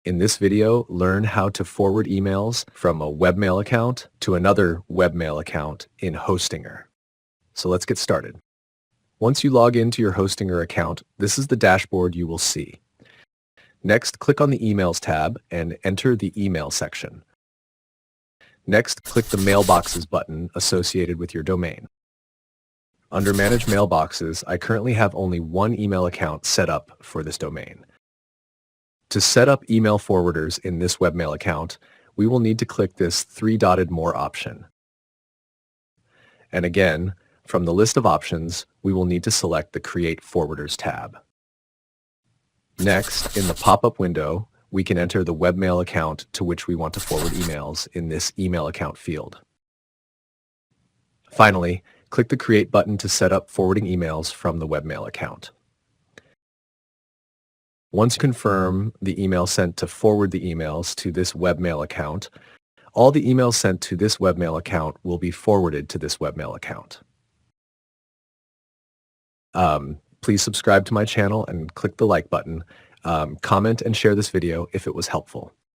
In this video, learn how to forward emails from a webmail account to another webmail account in Hostinger. So let's get started. Once you log into your Hostinger account, this is the dashboard you will see. Next, click on the Emails tab and enter the Email section. Next, click the Mailboxes button associated with your domain. Under Manage Mailboxes, I currently have only one email account set up for this domain. To set up email forwarders in this webmail account, we will need to click this three-dotted More option. And again, from the list of options, we will need to select the Create Forwarders tab. Next, in the pop-up window, we can enter the webmail account to which we want to forward emails in this Email Account field. Finally, click the Create button to set up forwarding emails from the webmail account. Once you confirm the email sent to forward the emails to this webmail account, all the emails sent to this webmail account will be forwarded to this webmail account. Please subscribe to my channel and click the like button. Comment and share this video if it was helpful.